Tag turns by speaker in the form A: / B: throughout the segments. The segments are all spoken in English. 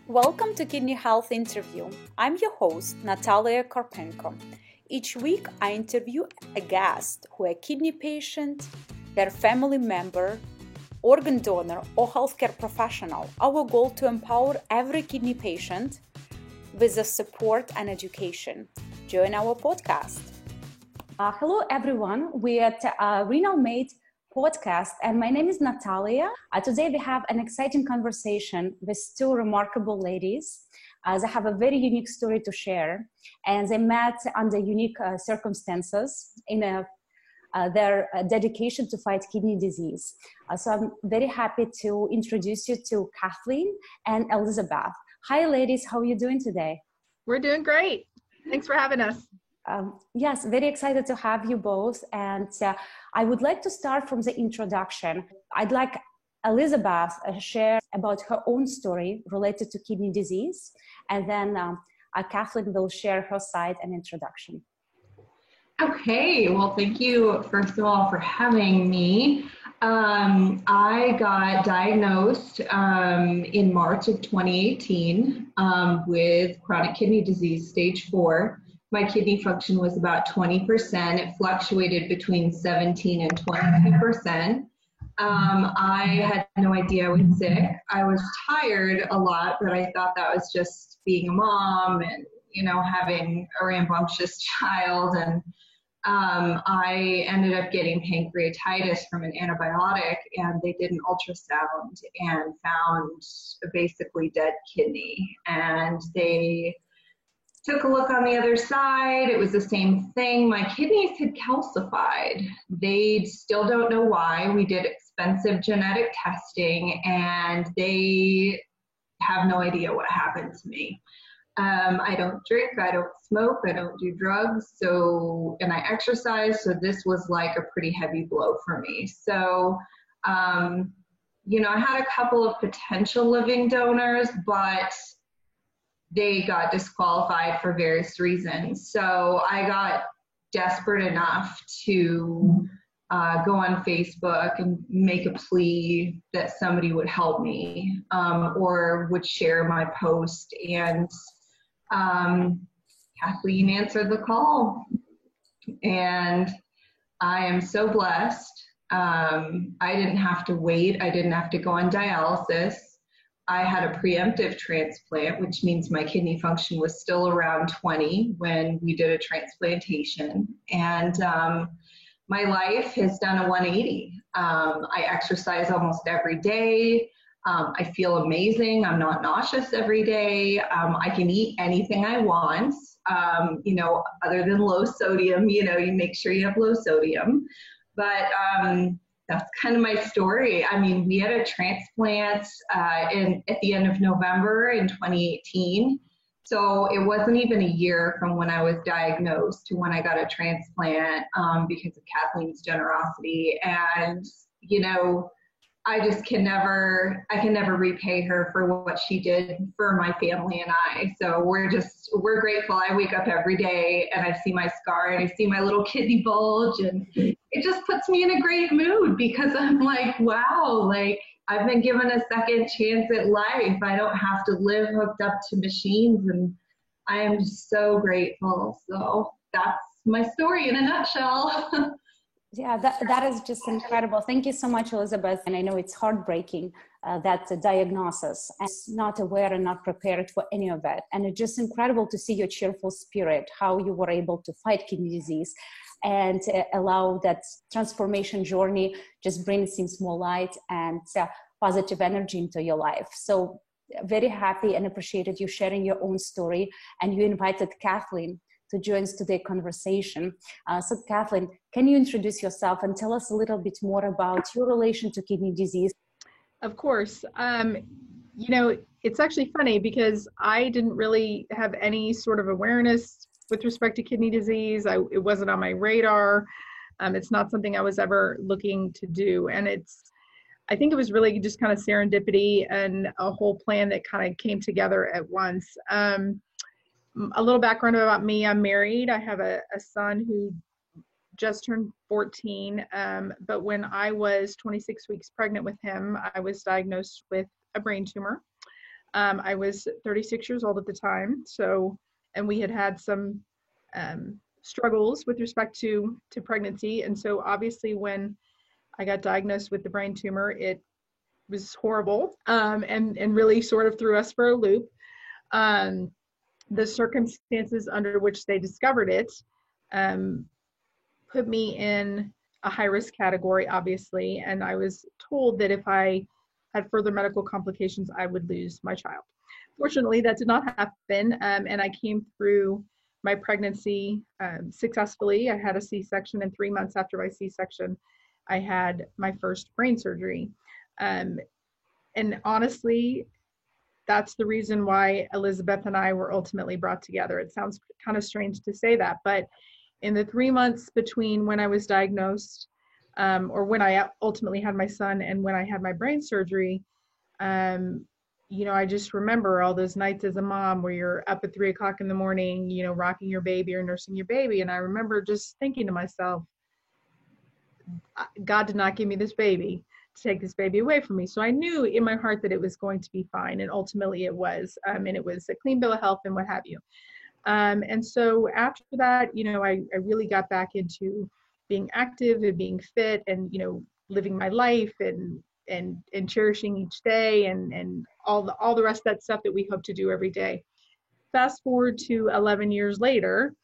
A: Welcome to Kidney Health Interview. I'm your host, Natalia Karpenko. Each week, I interview a guest who is a kidney patient, their family member, organ donor, or healthcare professional. Our goal to empower every kidney patient with the support and education. Join our podcast. Hello, everyone. We're at Renal Mate podcast, and my name is Natalia. Today we have an exciting conversation with two remarkable ladies. They have a very unique story to share, and they met under unique circumstances in their dedication to fight kidney disease. So I'm very happy to introduce you to Kathleen and Elizabeth. Hi, ladies. How are you doing today?
B: We're doing great. Thanks for having us.
A: Yes, very excited to have you both. And I would like to start from the introduction. I'd like Elizabeth share about her own story related to kidney disease. And then Kathleen will share her side and introduction.
C: Okay, well, thank you, first of all, for having me. I got diagnosed in March of 2018 with chronic kidney disease, stage 4. My kidney function was about 20%. It fluctuated between 17 and 22%. I had no idea I was sick. I was tired a lot, but I thought that was just being a mom and, having a rambunctious child. And I ended up getting pancreatitis from an antibiotic, and they did an ultrasound and found a basically dead kidney. And they took a look on the other side. It was the same thing. My kidneys had calcified. They still don't know why. We did expensive genetic testing, and they have no idea what happened to me. I don't drink, I don't smoke, I don't do drugs, and I exercise, so this was like a pretty heavy blow for me. So, I had a couple of potential living donors, but they got disqualified for various reasons. So I got desperate enough to go on Facebook and make a plea that somebody would help me or would share my post. And Kathleen answered the call. And I am so blessed. I didn't have to wait. I didn't have to go on dialysis. I had a preemptive transplant, which means my kidney function was still around 20 when we did a transplantation. And my life has done a 180. I exercise almost every day. I feel amazing. I'm not nauseous every day. I can eat anything I want, other than low sodium. You make sure you have low sodium. But that's kind of my story. I mean, we had a transplant at the end of November in 2018. So it wasn't even a year from when I was diagnosed to when I got a transplant because of Kathleen's generosity. And, I can never repay her for what she did for my family and I. So we're grateful. I wake up every day and I see my scar and I see my little kidney bulge, and it just puts me in a great mood because I'm like, wow, I've been given a second chance at life. I don't have to live hooked up to machines, and I am just so grateful. So that's my story in a nutshell.
A: Yeah, that is just incredible. Thank you so much, Elizabeth. And I know it's heartbreaking that the diagnosis, and not aware and not prepared for any of it. And it's just incredible to see your cheerful spirit, how you were able to fight kidney disease and allow that transformation journey just brings in more light and positive energy into your life. So very happy and appreciated you sharing your own story, and you invited Kathleen to join us today's conversation. So Kathleen, can you introduce yourself and tell us a little bit more about your relation to kidney disease?
B: Of course. It's actually funny because I didn't really have any sort of awareness with respect to kidney disease. It wasn't on my radar. It's not something I was ever looking to do. And I think it was really just kind of serendipity and a whole plan that kind of came together at once. A little background about me. I'm married. I have a son who just turned 14. But when I was 26 weeks pregnant with him, I was diagnosed with a brain tumor. I was 36 years old at the time. So, and we had had some struggles with respect to pregnancy. And so obviously when I got diagnosed with the brain tumor, it was horrible, and really sort of threw us for a loop. The circumstances under which they discovered it put me in a high risk category, obviously, and I was told that if I had further medical complications, I would lose my child. Fortunately, that did not happen, and I came through my pregnancy successfully. I had a C-section, and 3 months after my C-section, I had my first brain surgery. And honestly, that's the reason why Elizabeth and I were ultimately brought together. It sounds kind of strange to say that, but in the 3 months between when I was diagnosed, or when I ultimately had my son, and when I had my brain surgery, you know, I just remember all those nights as a mom where you're up at 3 o'clock in the morning, you know, rocking your baby or nursing your baby. And I remember just thinking to myself, God did not give me this baby to take this baby away from me. So I knew in my heart that it was going to be fine. And ultimately it was, and it was a clean bill of health and what have you. And so after that, you know, I really got back into being active and being fit and, you know, living my life and cherishing each day and all the rest of that stuff that we hope to do every day. Fast forward to 11 years later,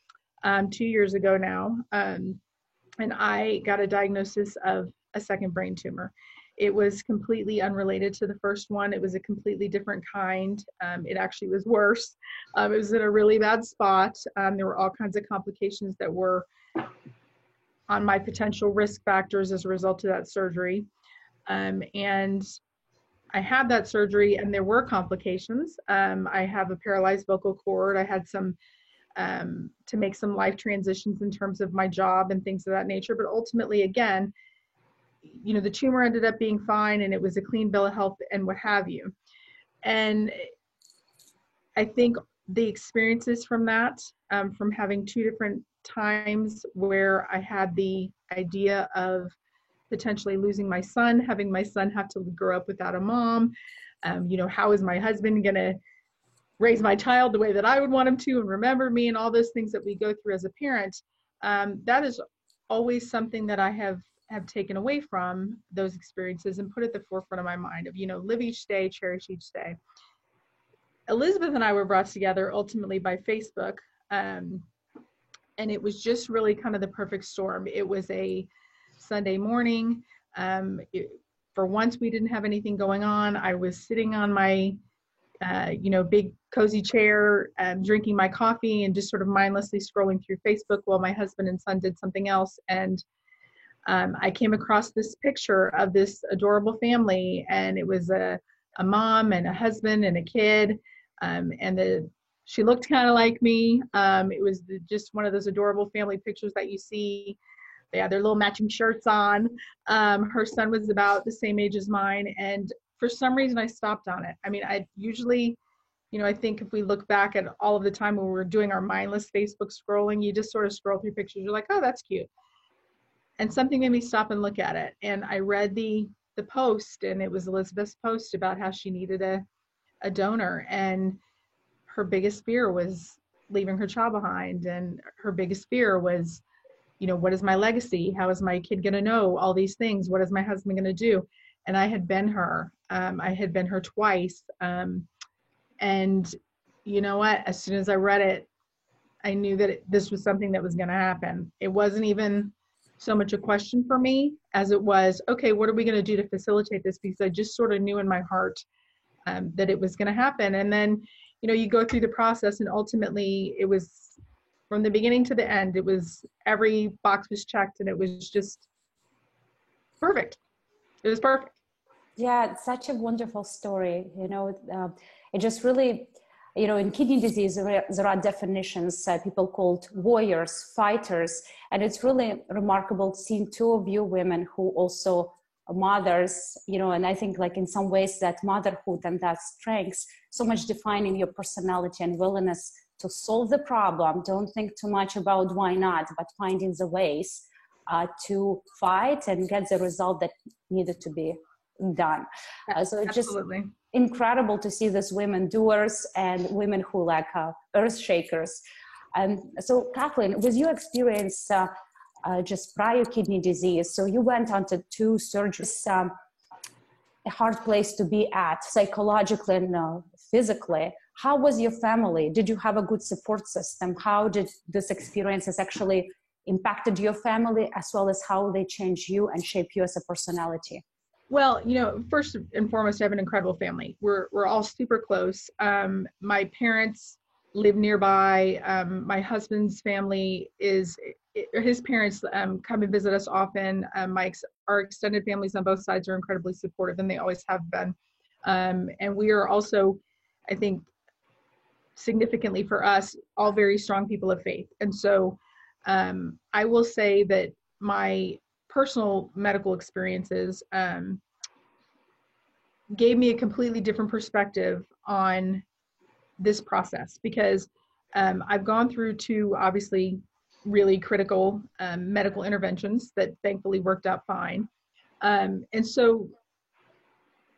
B: 2 years ago now, and I got a diagnosis of a second brain tumor. It was completely unrelated to the first one. It was a completely different kind. It actually was worse. It was in a really bad spot. There were all kinds of complications that were on my potential risk factors as a result of that surgery. And I had that surgery and there were complications. I have a paralyzed vocal cord. I had some to make some life transitions in terms of my job and things of that nature. But ultimately, again, you know, the tumor ended up being fine and it was a clean bill of health and what have you. And I think the experiences from that, from having 2 different times where I had the idea of potentially losing my son, having my son have to grow up without a mom, you know, how is my husband going to raise my child the way that I would want him to and remember me and all those things that we go through as a parent. That is always something that I have taken away from those experiences and put at the forefront of my mind of, you know, live each day, cherish each day. Elizabeth and I were brought together ultimately by Facebook. And it was just really kind of the perfect storm. It was a Sunday morning. For once, we didn't have anything going on. I was sitting on my, you know, big cozy chair, drinking my coffee and just sort of mindlessly scrolling through Facebook while my husband and son did something else. And I came across this picture of this adorable family, and it was a mom and a husband and a kid, and she looked kind of like me. It was just one of those adorable family pictures that you see. They had their little matching shirts on. Her son was about the same age as mine, and for some reason I stopped on it. I mean, I usually, you know, I think if we look back at all of the time when we were doing our mindless Facebook scrolling, you just sort of scroll through pictures. You're like, oh, that's cute. And something made me stop and look at it. And I read the post, and it was Elizabeth's post about how she needed a donor. And her biggest fear was leaving her child behind. And her biggest fear was, you know, what is my legacy? How is my kid going to know all these things? What is my husband going to do? And I had been her. I had been her twice. And you know what? As soon as I read it, I knew that this was something that was going to happen. It wasn't even so much a question for me as it was, okay, what are we going to do to facilitate this? Because I just sort of knew in my heart that it was going to happen. And then, you know, you go through the process, and ultimately it was from the beginning to the end, it was every box was checked, and it was just perfect. It was perfect.
A: Yeah, it's such a wonderful story. You know, it just really, you know, in kidney disease, there are definitions, people called warriors, fighters. And it's really remarkable seeing 2 of you women who also are mothers, you know, and I think like in some ways that motherhood and that strength, so much defining your personality and willingness to solve the problem. Don't think too much about why not, but finding the ways to fight and get the result that needed to be done. So it's just
B: Absolutely
A: incredible to see these women doers and women who like earth shakers. So Kathleen, with your experience just prior kidney disease, so you went on to 2 surgeries, a hard place to be at psychologically and physically. How was your family? Did you have a good support system? How did this experiences actually impacted your family, as well as how they changed you and shape you as a personality?
B: Well, first and foremost, I have an incredible family. We're all super close. My parents live nearby. My husband's family his parents come and visit us often. Our extended families on both sides are incredibly supportive, and they always have been. And we are also, I think, significantly for us, all very strong people of faith. And so I will say that my personal medical experiences gave me a completely different perspective on this process, because I've gone through 2 obviously really critical medical interventions that thankfully worked out fine. And so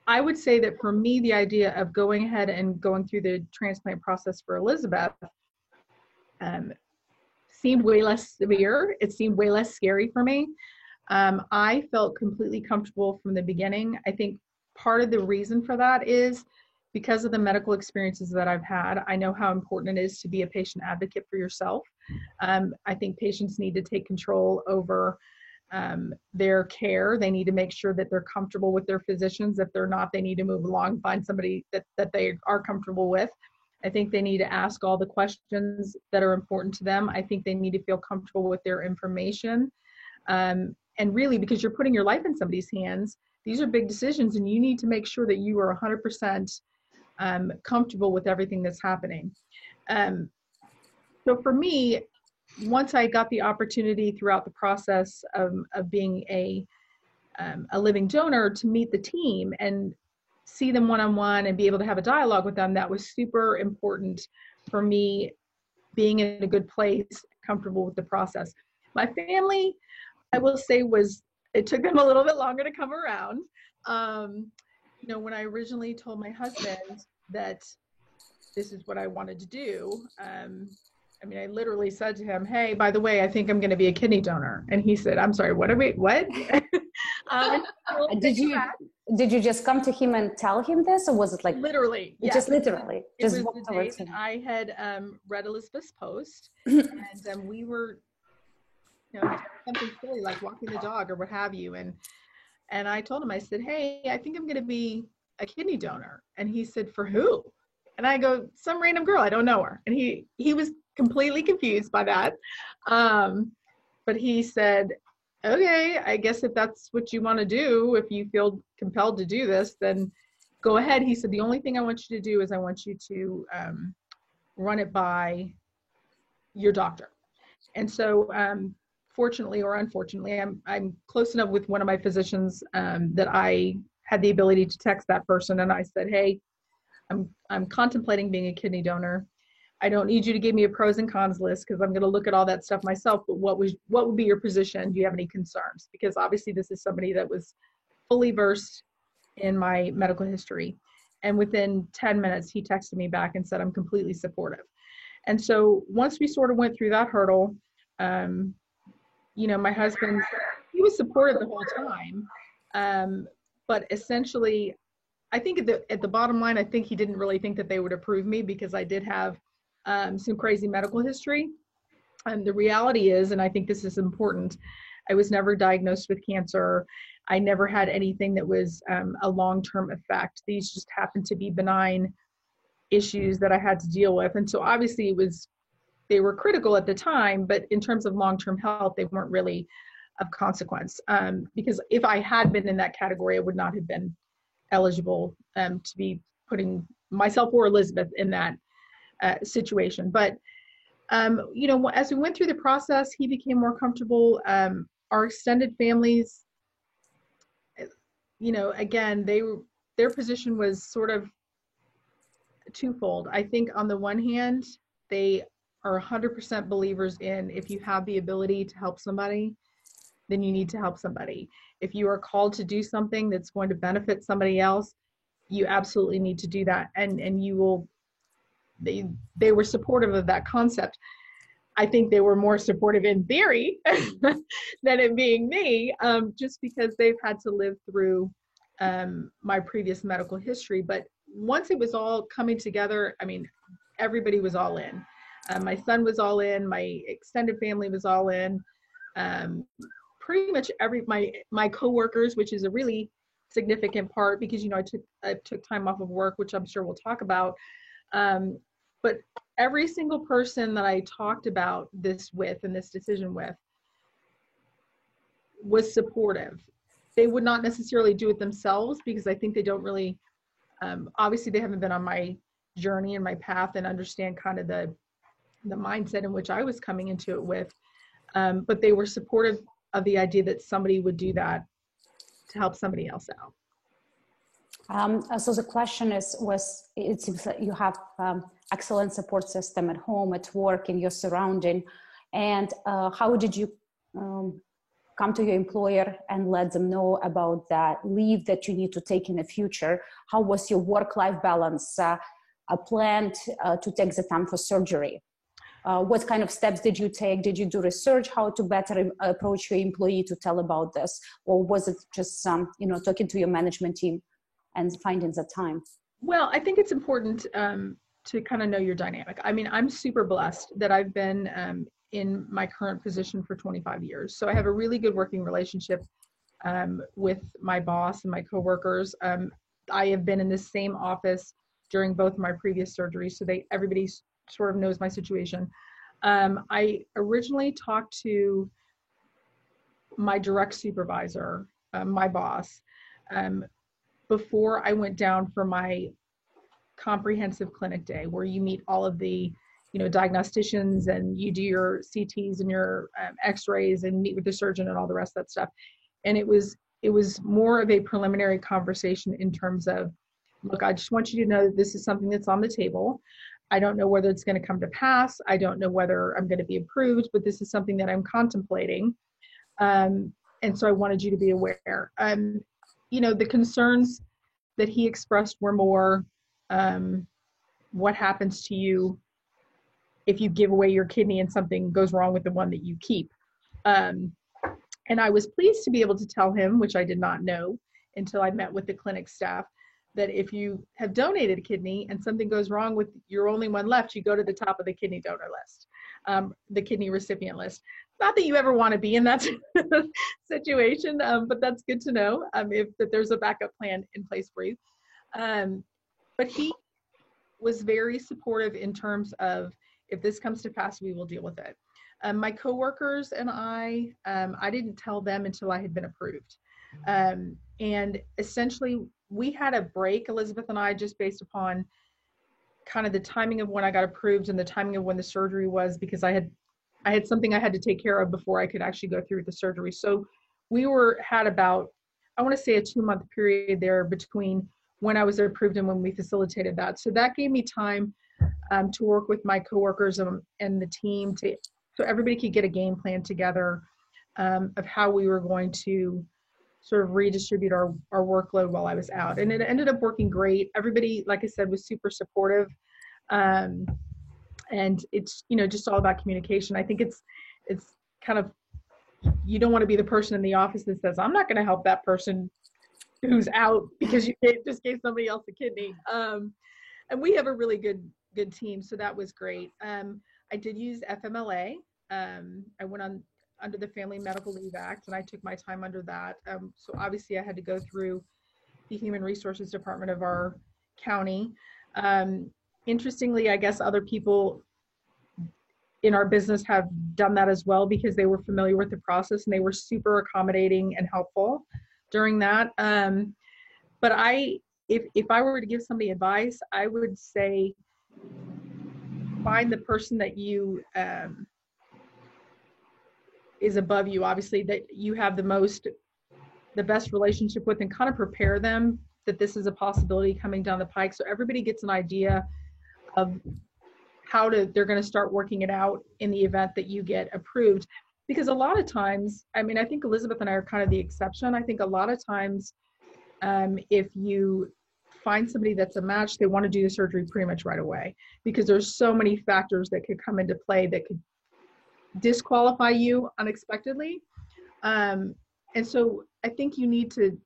B: I would say that for me, the idea of going ahead and going through the transplant process for Elizabeth seemed way less severe. It seemed way less scary for me. I felt completely comfortable from the beginning. I think part of the reason for that is because of the medical experiences that I've had. I know how important it is to be a patient advocate for yourself. I think patients need to take control over their care. They need to make sure that they're comfortable with their physicians. If they're not, they need to move along, find somebody that they are comfortable with. I think they need to ask all the questions that are important to them. I think they need to feel comfortable with their information. And really, because you're putting your life in somebody's hands, these are big decisions, and you need to make sure that you are 100% comfortable with everything that's happening. So for me, once I got the opportunity throughout the process of being a living donor to meet the team and see them one-on-one and be able to have a dialogue with them, that was super important for me being in a good place, comfortable with the process. My family, I will say, it took them a little bit longer to come around. When I originally told my husband that this is what I wanted to do, I literally said to him, "Hey, by the way, I think I'm going to be a kidney donor." And he said, "I'm sorry, what?
A: Did you just come to him and tell him this, or was it like
B: literally? Yeah.
A: Just literally.
B: It was the day that I had read Elizabeth's post, and we were, something silly like walking the dog or what have you, and I told him, I said, "Hey, I think I'm going to be a kidney donor." And he said, "For who?" And I go, "Some random girl, I don't know her." And he was completely confused by that. But he said, "Okay, I guess if that's what you want to do, if you feel compelled to do this, then go ahead." He said, "The only thing I want you to do is I want you to run it by your doctor." And so fortunately or unfortunately, I'm close enough with one of my physicians that I had the ability to text that person, and I said, "Hey, I'm contemplating being a kidney donor. I don't need you to give me a pros and cons list, because I'm going to look at all that stuff myself, but what would be your position? Do you have any concerns?" Because obviously this is somebody that was fully versed in my medical history. And within 10 minutes, he texted me back and said, "I'm completely supportive." And so once we sort of went through that hurdle, my husband, he was supportive the whole time. But essentially, I think at the bottom line, I think he didn't really think that they would approve me, because I did have some crazy medical history. And the reality is, and I think this is important, I was never diagnosed with cancer. I never had anything that was a long-term effect. These just happened to be benign issues that I had to deal with. And so obviously they were critical at the time, but in terms of long-term health, they weren't really of consequence. Because if I had been in that category, I would not have been eligible to be putting myself or Elizabeth in that situation. But, as we went through the process, he became more comfortable. Our extended families, again, their position was sort of twofold. I think on the one hand, they are 100% believers in, if you have the ability to help somebody, then you need to help somebody. If you are called to do something that's going to benefit somebody else, you absolutely need to do that. And you will, they were supportive of that concept. I think they were more supportive in theory than it being me, just because they've had to live through my previous medical history. But once it was all coming together, I mean, everybody was all in. My son was all in, my extended family was all in. Pretty much my coworkers, which is a really significant part because, you know, I took time off of work, which I'm sure we'll talk about. But every single person that I talked about this with and this decision with was supportive. They would not necessarily do it themselves because I think they don't really, obviously they haven't been on my journey and my path and understand kind of the mindset in which I was coming into it with. But they were supportive of the idea that somebody would do that to help somebody else out.
A: So the question it seems that you have excellent support system at home, at work, in your surrounding. And how did you come to your employer and let them know about that leave that you need to take in the future? How was your work-life balance planned to take the time for surgery? What kind of steps did you take? Did you do research how to better approach your employee to tell about this? Or was it just talking to your management team and finding the time?
B: Well, I think it's important to kind of know your dynamic. I mean, I'm super blessed that I've been in my current position for 25 years. So I have a really good working relationship with my boss and my coworkers. I have been in the same office during both my previous surgeries, so everybody sort of knows my situation. I originally talked to my direct supervisor, my boss, before I went down for my comprehensive clinic day, where you meet all of the, diagnosticians and you do your CTs and your x-rays and meet with the surgeon and all the rest of that stuff. And it was more of a preliminary conversation in terms of, look, I just want you to know that this is something that's on the table. I don't know whether it's going to come to pass. I don't know whether I'm going to be approved, but this is something that I'm contemplating. And so I wanted you to be aware. The concerns that he expressed were more, what happens to you if you give away your kidney and something goes wrong with the one that you keep. And I was pleased to be able to tell him, which I did not know until I met with the clinic staff, that if you have donated a kidney and something goes wrong with your only one left, you go to the top of the kidney donor list, the kidney recipient list. Not that you ever want to be in that situation, but that's good to know that there's a backup plan in place for you. But he was very supportive in terms of, if this comes to pass, we will deal with it. My coworkers and I didn't tell them until I had been approved. And essentially, we had a break, Elizabeth and I, just based upon kind of the timing of when I got approved and the timing of when the surgery was, because I had something I had to take care of before I could actually go through with the surgery. So we had about, I want to say, a 2-month period there between when I was approved and when we facilitated that. So that gave me time to work with my coworkers and the team so everybody could get a game plan together of how we were going to sort of redistribute our workload while I was out. And it ended up working great. Everybody, like I said, was super supportive. And it's, just all about communication. I think it's kind of, you don't want to be the person in the office that says, I'm not going to help that person who's out because you just gave somebody else a kidney. And we have a really good team. So that was great. I did use FMLA. I went under the Family Medical Leave Act, and I took my time under that. So obviously I had to go through the Human Resources Department of our county. Interestingly, I guess other people in our business have done that as well because they were familiar with the process and they were super accommodating and helpful during that. But if I were to give somebody advice, I would say find the person that you is above you, obviously, that you have the best relationship with, and kind of prepare them that this is a possibility coming down the pike. So everybody gets an idea of they're going to start working it out in the event that you get approved. because a lot of times, I mean, I think Elizabeth and I are kind of the exception. I think a lot of times, if you find somebody that's a match, they want to do the surgery pretty much right away, because there's so many factors that could come into play that could disqualify you unexpectedly. And so I think you need to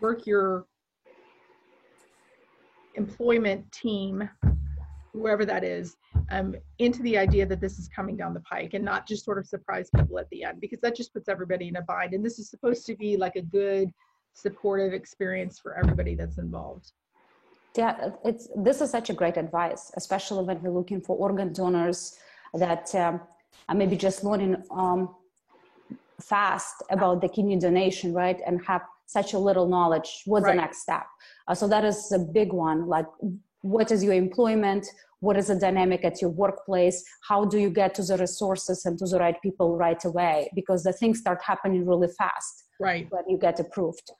B: work your employment team, whoever that is, into the idea that this is coming down the pike, and not just sort of surprise people at the end, because that just puts everybody in a bind. And this is supposed to be like a good, supportive experience for everybody that's involved.
A: Yeah, this is such a great advice, especially when we're looking for organ donors that are maybe just learning fast about the kidney donation, right? And have such a little knowledge. What's the next step? So that is a big one. Like, what is your employment? What is the dynamic at your workplace? How do you get to the resources and to the right people right away? Because the things start happening really fast when you get approved.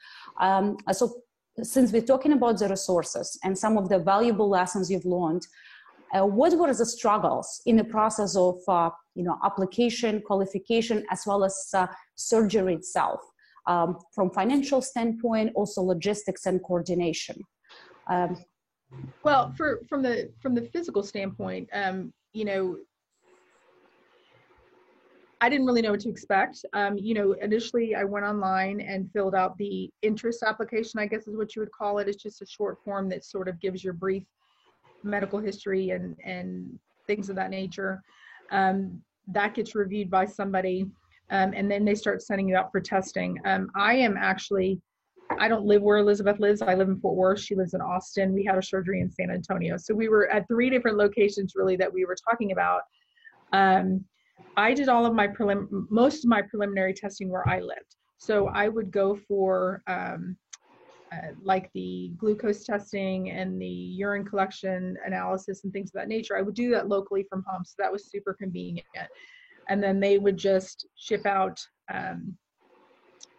A: So since we're talking about the resources and some of the valuable lessons you've learned, what were the struggles in the process of application, qualification, as well as surgery itself, from financial standpoint, also logistics and coordination?
B: Well, from the physical standpoint, I didn't really know what to expect. Initially I went online and filled out the interest application, I guess is what you would call it. It's just a short form that sort of gives your brief medical history and things of that nature. That gets reviewed by somebody, and then they start sending you out for testing. I don't live where Elizabeth lives. I live in Fort Worth. She lives in Austin. We had a surgery in San Antonio. So we were at 3 different locations really that we were talking about. I did all of my most of my preliminary testing where I lived. So I would go for like the glucose testing and the urine collection analysis and things of that nature. I would do that locally from home. So that was super convenient. And then they would just ship out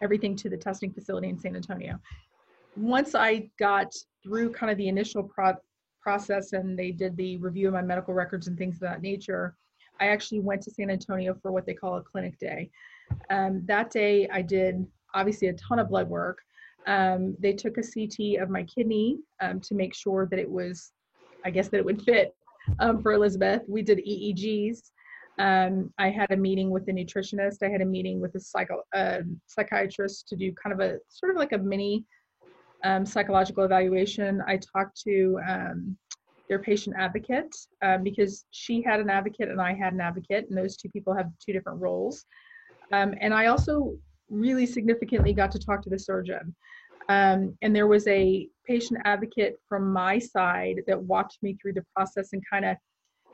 B: everything to the testing facility in San Antonio. Once I got through kind of the initial process and they did the review of my medical records and things of that nature, I actually went to San Antonio for what they call a clinic day. That day I did obviously a ton of blood work. They took a CT of my kidney to make sure that it would fit for Elizabeth. We did EEGs. I had a meeting with the nutritionist. I had a meeting with a psychiatrist to do kind of a sort of like a mini psychological evaluation. I talked to their patient advocate because she had an advocate and I had an advocate, and those two people have 2 different roles. And I also really significantly got to talk to the surgeon. And there was a patient advocate from my side that walked me through the process and kind of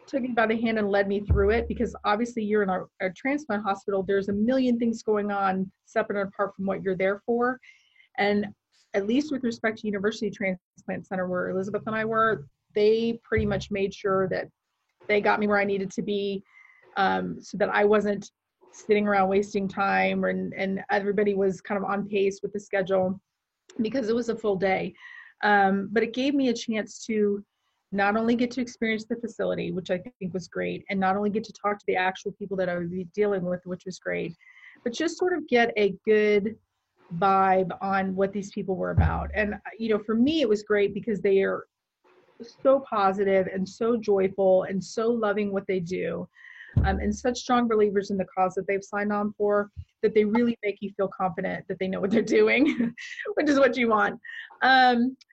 B: took me by the hand and led me through it, because obviously you're in a transplant hospital. There's a million things going on separate and apart from what you're there for. And at least with respect to University Transplant Center, where Elizabeth and I were, they pretty much made sure that they got me where I needed to be, so that I wasn't sitting around wasting time, and everybody was kind of on pace with the schedule because it was a full day. But it gave me a chance to not only get to experience the facility, which I think was great, and not only get to talk to the actual people that I would be dealing with, which was great, but just sort of get a good vibe on what these people were about. And, for me, it was great because they are so positive and so joyful and so loving what they do, and such strong believers in the cause that they've signed on for, that they really make you feel confident that they know what they're doing, which is what you want.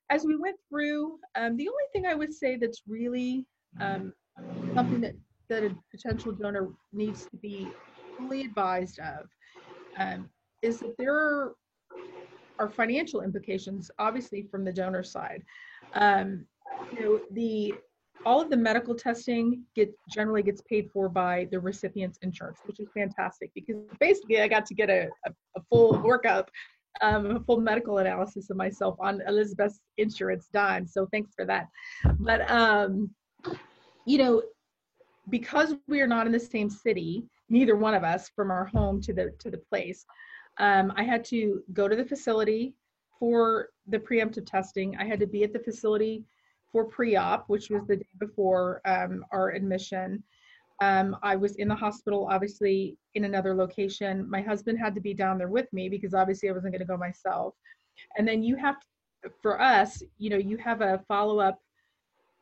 B: As we went through, the only thing I would say that's really something that a potential donor needs to be fully advised of is that there are financial implications, obviously, from the donor side. All of the medical testing generally gets paid for by the recipient's insurance, which is fantastic, because basically I got to get a full workup, a full medical analysis of myself on Elizabeth's insurance dime. So thanks for that. But, because we are not in the same city, neither one of us, from our home to the place, I had to go to the facility for the preemptive testing. I had to be at the facility for pre-op, which was the day before our admission. I was in the hospital, obviously in another location. My husband had to be down there with me because obviously I wasn't going to go myself. And then you have to, for us, you have a follow-up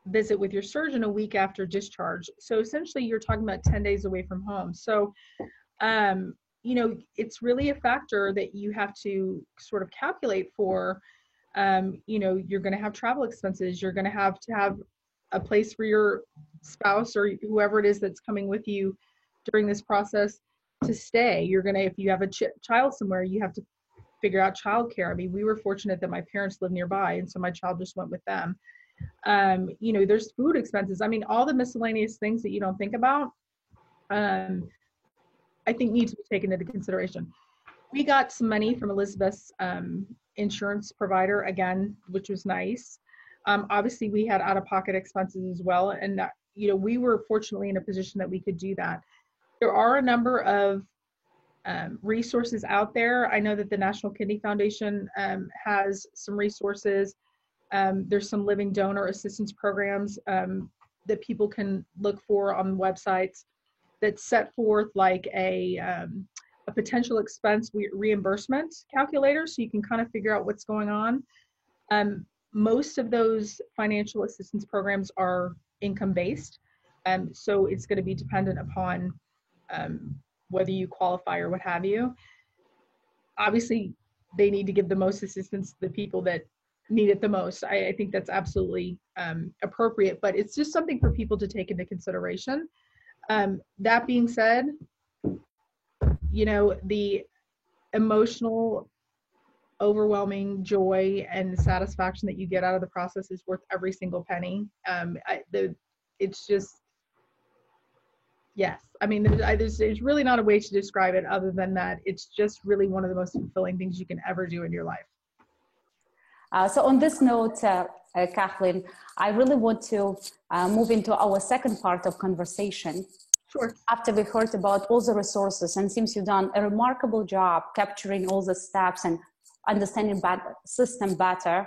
B: visit with your surgeon a week after discharge. So essentially you're talking about 10 days away from home. So, it's really a factor that you have to sort of calculate for. You're going to have travel expenses. You're going to have a place for your spouse or whoever it is that's coming with you during this process to stay. You're going to, if you have a child somewhere, you have to figure out childcare. I mean, we were fortunate that my parents lived nearby, and so my child just went with them. There's food expenses. I mean, all the miscellaneous things that you don't think about, I think need to be taken into consideration. We got some money from Elizabeth's insurance provider again, which was nice. Obviously we had out-of-pocket expenses as well. And we were fortunately in a position that we could do that. There are a number of resources out there. I know that the National Kidney Foundation has some resources. There's some living donor assistance programs that people can look for on websites that set forth like a potential expense reimbursement calculator, so you can kind of figure out what's going on. Most of those financial assistance programs are income-based, so it's going to be dependent upon whether you qualify or what have you. Obviously, they need to give the most assistance to the people that need it the most. I think that's absolutely appropriate, but it's just something for people to take into consideration. That being said, the emotional, overwhelming joy and satisfaction that you get out of the process is worth every single penny. It's just, yes. I mean, there's really not a way to describe it other than that. It's just really one of the most fulfilling things you can ever do in your life.
A: So on this note, Kathleen, I really want to move into our second part of conversation.
B: Sure.
A: After we heard about all the resources, and seems you've done a remarkable job capturing all the steps and understanding the system better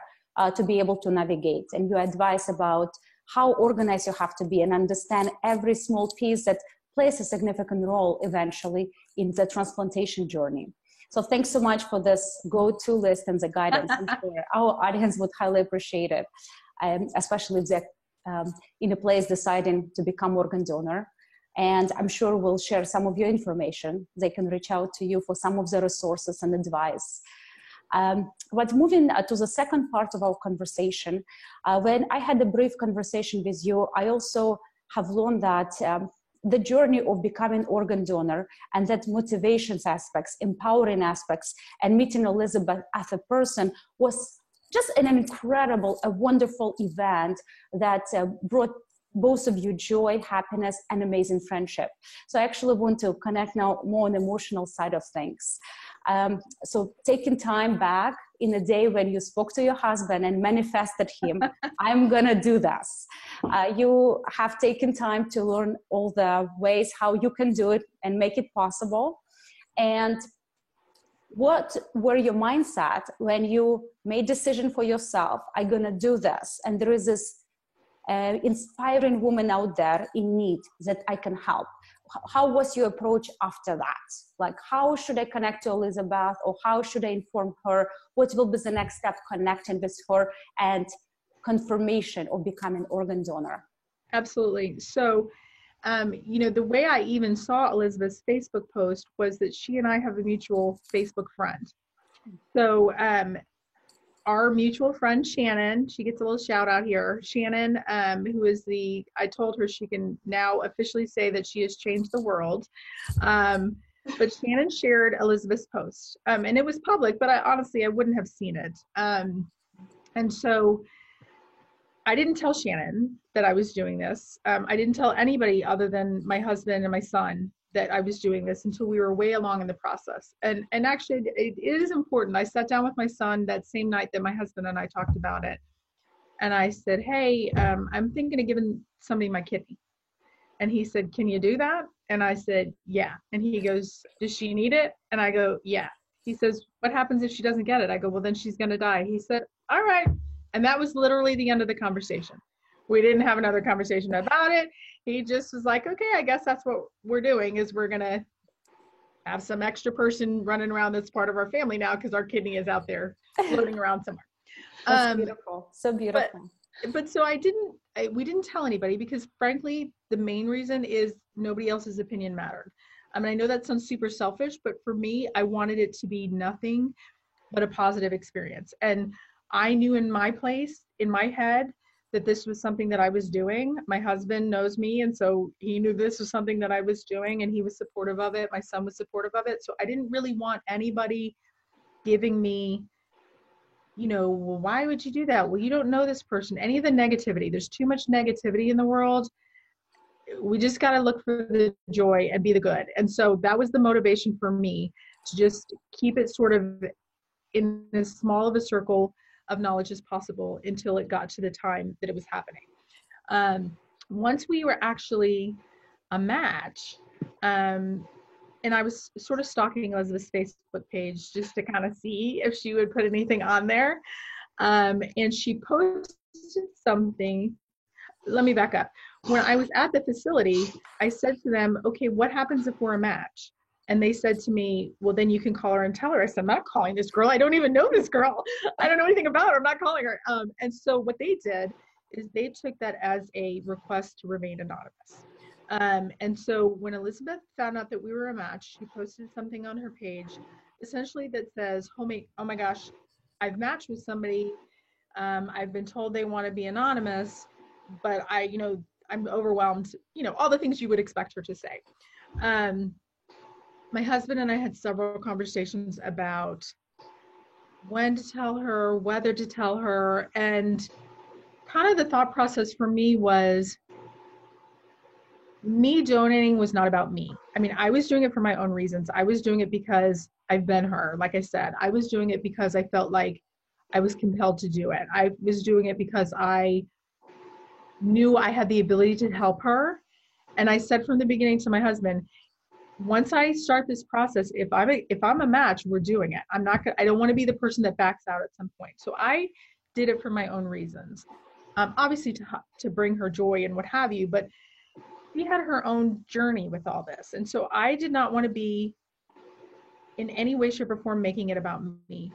A: to be able to navigate. And your advice about how organized you have to be and understand every small piece that plays a significant role eventually in the transplantation journey. So thanks so much for this go-to list and the guidance. Our audience would highly appreciate it, especially if they're in a place deciding to become organ donor. And I'm sure we'll share some of your information. They can reach out to you for some of the resources and advice. But moving to the second part of our conversation, when I had a brief conversation with you, I also have learned that the journey of becoming organ donor and that motivations aspects, empowering aspects, and meeting Elizabeth as a person was just an incredible, a wonderful event that brought both of you joy, happiness, and amazing friendship. So I actually want to connect now more on the emotional side of things. So taking time back in a day when you spoke to your husband and manifested him, I'm gonna do this. You have taken time to learn all the ways how you can do it and make it possible. And what were your mindset when you made decision for yourself, I'm gonna do this, and there is this inspiring woman out there in need that I can help? How was your approach after that? Like, how should I connect to Elizabeth, or how should I inform her? What will be the next step connecting with her and confirmation of becoming organ donor?
B: Absolutely. So, the way I even saw Elizabeth's Facebook post was that she and I have a mutual Facebook friend. So, our mutual friend, Shannon, she gets a little shout out here. Shannon, who is I told her she can now officially say that she has changed the world. But Shannon shared Elizabeth's post, and it was public, but I wouldn't have seen it. And so I didn't tell Shannon that I was doing this. I didn't tell anybody other than my husband and my son that I was doing this until we were way along in the process. And actually it is important. I sat down with my son that same night that my husband and I talked about it. And I said, hey, I'm thinking of giving somebody my kidney. And he said, can you do that? And I said, yeah. And he goes, does she need it? And I go, yeah. He says, what happens if she doesn't get it? I go, well, then she's going to die. He said, all right. And that was literally the end of the conversation. We didn't have another conversation about it. He just was like, okay, I guess that's what we're doing, is we're going to have some extra person running around that's part of our family now because our kidney is out there floating around somewhere.
A: That's beautiful. So beautiful.
B: But so we didn't tell anybody because frankly, the main reason is nobody else's opinion mattered. I mean, I know that sounds super selfish, but for me, I wanted it to be nothing but a positive experience. And I knew in my place, in my head, that this was something that I was doing. My husband knows me, and so he knew this was something that I was doing, and he was supportive of it. My son was supportive of it. So I didn't really want anybody giving me, well, why would you do that? Well, you don't know this person. Any of the negativity. There's too much negativity in the world. We just got to look for the joy and be the good. And so that was the motivation for me, to just keep it sort of in as small of a circle of knowledge as possible until it got to the time that it was happening. Once we were actually a match, and I was sort of stalking Elizabeth's Facebook page just to kind of see if she would put anything on there. And she posted something. Let me back up. When I was at the facility, I said to them, okay, what happens if we're a match? And they said to me, well, then you can call her and tell her. I said, I'm not calling this girl. I don't even know this girl. I don't know anything about her. I'm not calling her. And so what they did is they took that as a request to remain anonymous. And so when Elizabeth found out that we were a match, she posted something on her page, essentially that says, oh my gosh, I've matched with somebody. I've been told they want to be anonymous, but I'm overwhelmed, all the things you would expect her to say. My husband and I had several conversations about when to tell her, whether to tell her, and kind of the thought process for me was, me donating was not about me. I mean, I was doing it for my own reasons. I was doing it because I've been her. Like I said, I was doing it because I felt like I was compelled to do it. I was doing it because I knew I had the ability to help her. And I said from the beginning to my husband, once I start this process, if I'm a match, we're doing it. I don't want to be the person that backs out at some point. So I did it for my own reasons. Obviously to bring her joy and what have you, but she had her own journey with all this. And so I did not want to be in any way, shape, or form making it about me.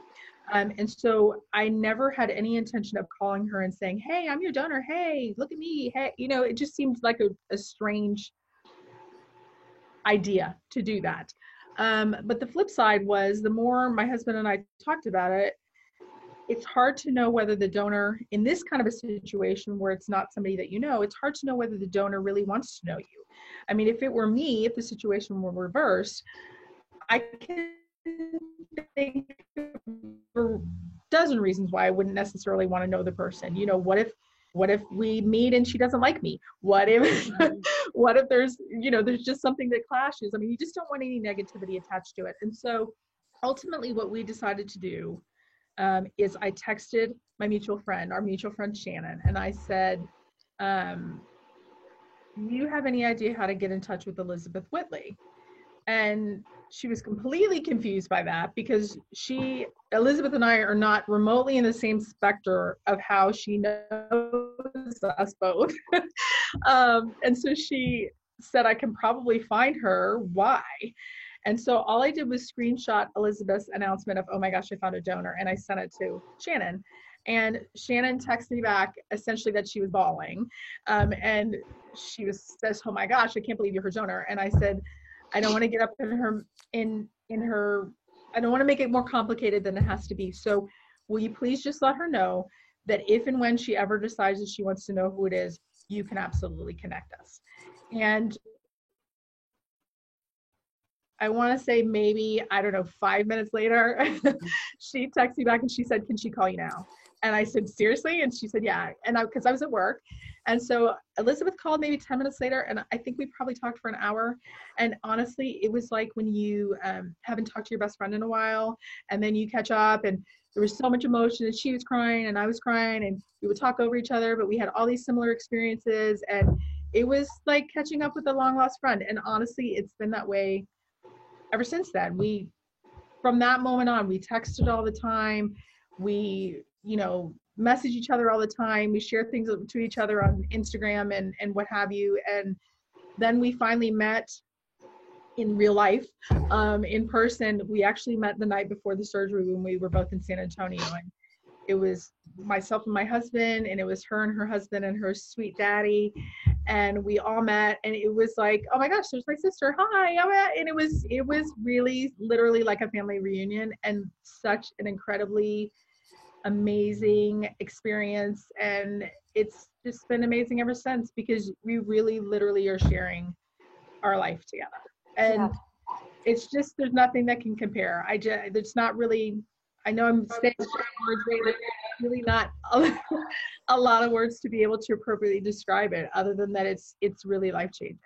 B: And so I never had any intention of calling her and saying, hey, I'm your donor. Hey, look at me. Hey, it just seemed like a strange idea to do that. But the flip side was, the more my husband and I talked about it, it's hard to know whether the donor, in this kind of a situation where it's not somebody that it's hard to know whether the donor really wants to know you. I mean, if it were me, if the situation were reversed, I can think of a dozen reasons why I wouldn't necessarily want to know the person. What if we meet and she doesn't like me? What if there's just something that clashes? I mean, you just don't want any negativity attached to it. And so ultimately what we decided to do is I texted our mutual friend Shannon, and I said, do you have any idea how to get in touch with Elizabeth Whitley? And she was completely confused by that, because Elizabeth and I are not remotely in the same spectrum of how she knows us both. And so she said, I can probably find her. Why? And so all I did was screenshot Elizabeth's announcement of, oh my gosh, I found a donor, and I sent it to Shannon. And Shannon texted me back essentially that she was bawling. And she says, oh my gosh, I can't believe you're her donor. And I said, I don't want to get up in her, I don't want to make it more complicated than it has to be. So will you please just let her know that if and when she ever decides that she wants to know who it is, you can absolutely connect us. And I want to say maybe, 5 minutes later, she texted me back and she said, can she call you now? And I said, seriously? And she said, yeah. And because I was at work. And so Elizabeth called maybe 10 minutes later, and I think we probably talked for an hour. And honestly, it was like when you haven't talked to your best friend in a while, and then you catch up, and there was so much emotion, and she was crying and I was crying, and we would talk over each other, but we had all these similar experiences, and it was like catching up with a long lost friend. And honestly, it's been that way ever since then. From that moment on, we texted all the time. We, message each other all the time. We share things to each other on Instagram and what have you. And then we finally met in real life, in person. We actually met the night before the surgery when we were both in San Antonio. And it was myself and my husband, and it was her and her husband and her sweet daddy. And we all met, and it was like, oh my gosh, there's my sister. Hi. And it was really literally like a family reunion, and such an incredibly amazing experience. And it's just been amazing ever since, because we really literally are sharing our life together. And it's just, there's nothing that can compare. It's not really, I know I'm saying words, but really not a lot of words to be able to appropriately describe it, other than that it's really life-changing.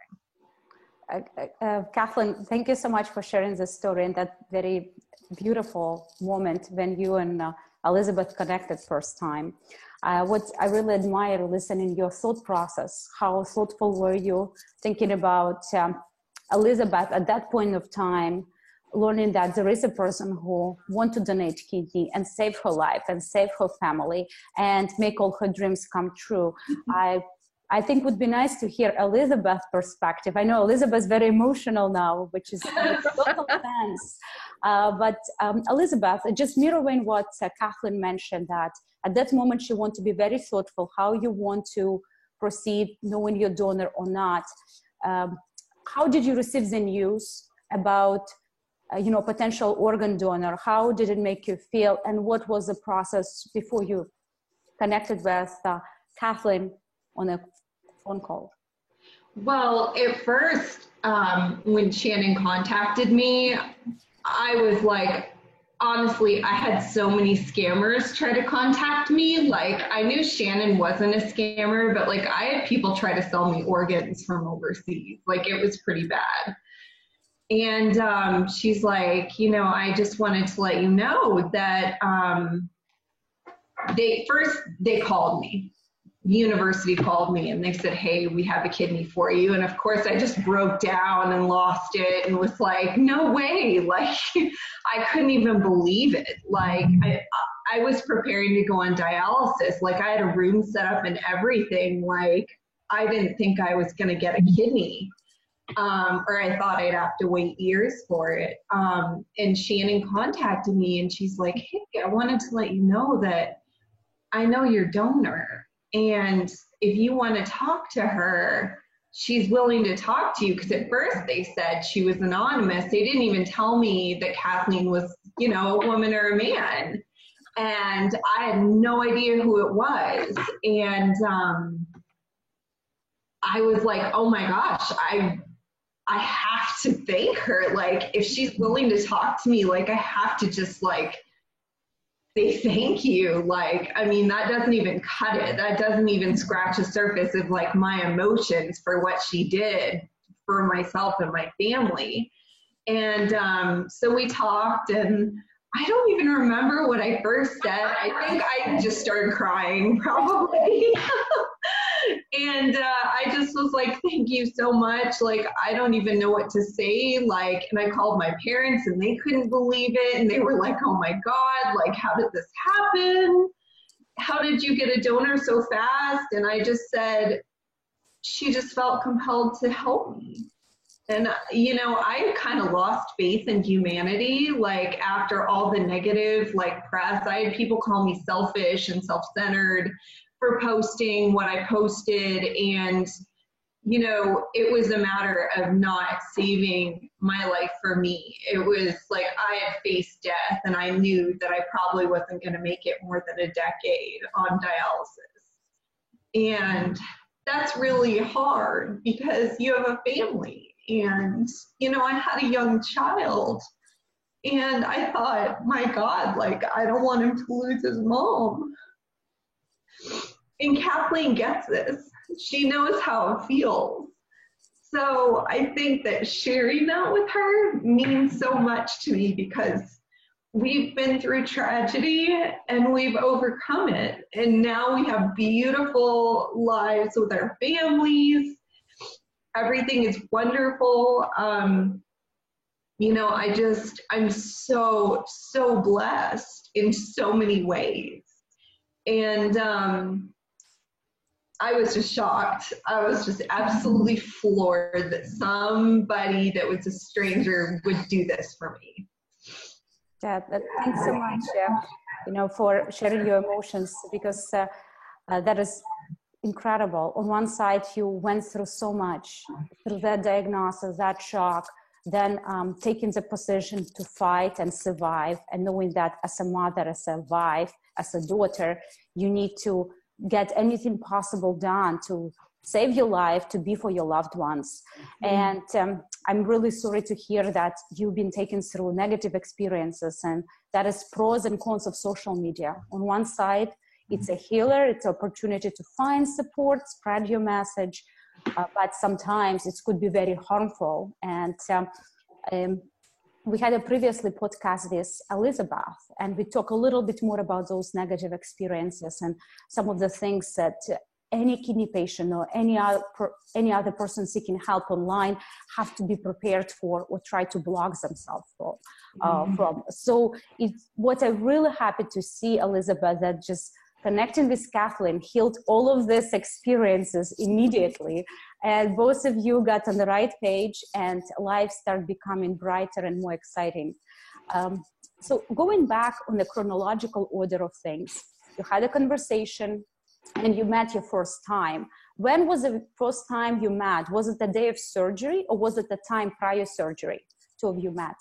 A: Kathleen, thank you so much for sharing this story and that very beautiful moment when you and Elizabeth connected first time. What I really admire listening your thought process. How thoughtful were you thinking about Elizabeth at that point of time, learning that there is a person who wants to donate kidney and save her life and save her family and make all her dreams come true. I think would be nice to hear Elizabeth's perspective. I know Elizabeth's very emotional now, which is total sense. But Elizabeth, just mirroring what Kathleen mentioned, that at that moment you want to be very thoughtful how you want to proceed, knowing your donor or not. How did you receive the news about potential organ donor? How did it make you feel? And what was the process before you connected with Kathleen on a phone call?
C: Well, at first, when Shannon contacted me, I was like, honestly, I had so many scammers try to contact me. Like, I knew Shannon wasn't a scammer, but like I had people try to sell me organs from overseas. Like, it was pretty bad. And she's like, I just wanted to let you know that they called me. The university called me and they said, hey, we have a kidney for you. And of course I just broke down and lost it and was like, no way. Like, I couldn't even believe it. Like, I was preparing to go on dialysis. Like, I had a room set up and everything. Like, I didn't think I was going to get a kidney. Or I thought I'd have to wait years for it. And Shannon contacted me and she's like, hey, I wanted to let you know that I know your donor. And if you want to talk to her, she's willing to talk to you. Because at first they said she was anonymous. They didn't even tell me that Kathleen was, a woman or a man. And I had no idea who it was. And I was like, oh my gosh, I have to thank her. Like, if she's willing to talk to me, like, I have to just like say thank you. Like, I mean, that doesn't even cut it. That doesn't even scratch the surface of like my emotions for what she did for myself and my family. And so we talked, and I don't even remember what I first said. I think I just started crying probably. And I just was like, thank you so much. Like, I don't even know what to say. Like, and I called my parents and they couldn't believe it. And they were like, oh my God, like, how did this happen? How did you get a donor so fast? And I just said, she just felt compelled to help me. And, I kind of lost faith in humanity. Like, after all the negative, like, press, I had people call me selfish and self-centered for posting what I posted. And, it was a matter of not saving my life for me. It was like I had faced death and I knew that I probably wasn't going to make it more than a decade on dialysis. And that's really hard because you have a family. And, I had a young child. And I thought, my God, like, I don't want him to lose his mom. And Kathleen gets this. She knows how it feels. So I think that sharing that with her means so much to me, because we've been through tragedy and we've overcome it. And now we have beautiful lives with our families. Everything is wonderful. I'm so blessed in so many ways. And I was just shocked. I was just absolutely floored that somebody that was a stranger would do this for me.
A: Yeah, thanks so much, for sharing your emotions, because that is incredible. On one side, you went through so much, through that diagnosis, that shock, then taking the position to fight and survive, and knowing that as a mother, as a wife, as a daughter, you need to get anything possible done to save your life, to be for your loved ones. And I'm really sorry to hear that you've been taken through negative experiences, and that is pros and cons of social media. On one side, it's a healer, it's an opportunity to find support, spread your message, but sometimes it could be very harmful. And we had a previously podcast with Elizabeth, and we talk a little bit more about those negative experiences and some of the things that any kidney patient or any other person seeking help online have to be prepared for or try to block themselves from. So what I'm really happy to see, Elizabeth, that just connecting with Kathleen healed all of these experiences immediately. And both of you got on the right page, and life started becoming brighter and more exciting. So going back on the chronological order of things, you had a conversation and you met your first time. When was the first time you met? Was it the day of surgery, or was it the time prior surgery two of you met?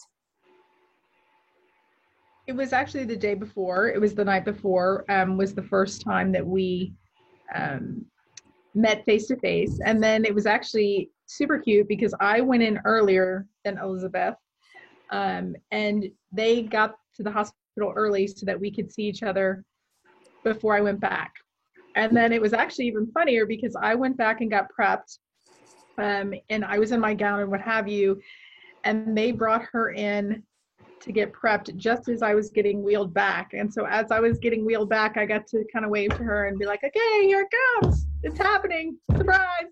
B: It was actually the day before. It was the night before, was the first time that we met face to face. And then it was actually super cute because I went in earlier than Elizabeth, and they got to the hospital early so that we could see each other before I went back. And then it was actually even funnier because I went back and got prepped, and I was in my gown and what have you, and they brought her in to get prepped just as I was getting wheeled back. And so as I was getting wheeled back, I got to kind of wave to her and be like, okay, here it comes. It's happening. Surprise.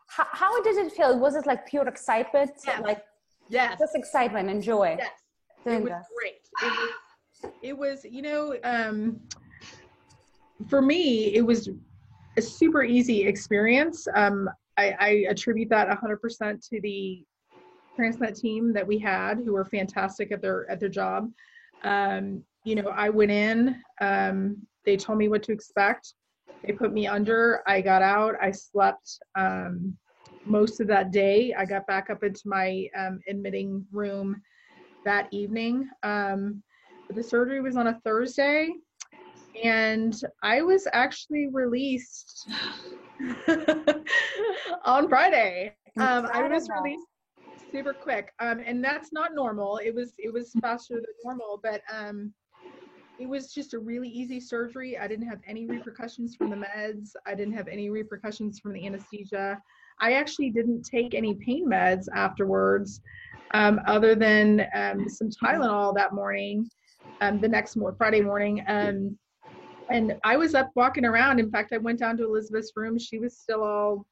A: How did it feel? Was it like pure excitement?
B: Yes.
A: Like,
B: yes.
A: Just excitement and joy?
B: Yes. It was great. It was, for me, it was a super easy experience. I attribute that 100% to the transplant team that we had, who were fantastic at their job. I went in, they told me what to expect. They put me under, I got out, I slept most of that day. I got back up into my admitting room that evening. The surgery was on a Thursday, and I was actually released on Friday. I was released super quick, and that's not normal. It was faster than normal, but it was just a really easy surgery. I didn't have any repercussions from the meds. I didn't have any repercussions from the anesthesia. I actually didn't take any pain meds afterwards, other than some Tylenol that morning, Friday morning. And I was up walking around. In fact, I went down to Elizabeth's room. She was still all,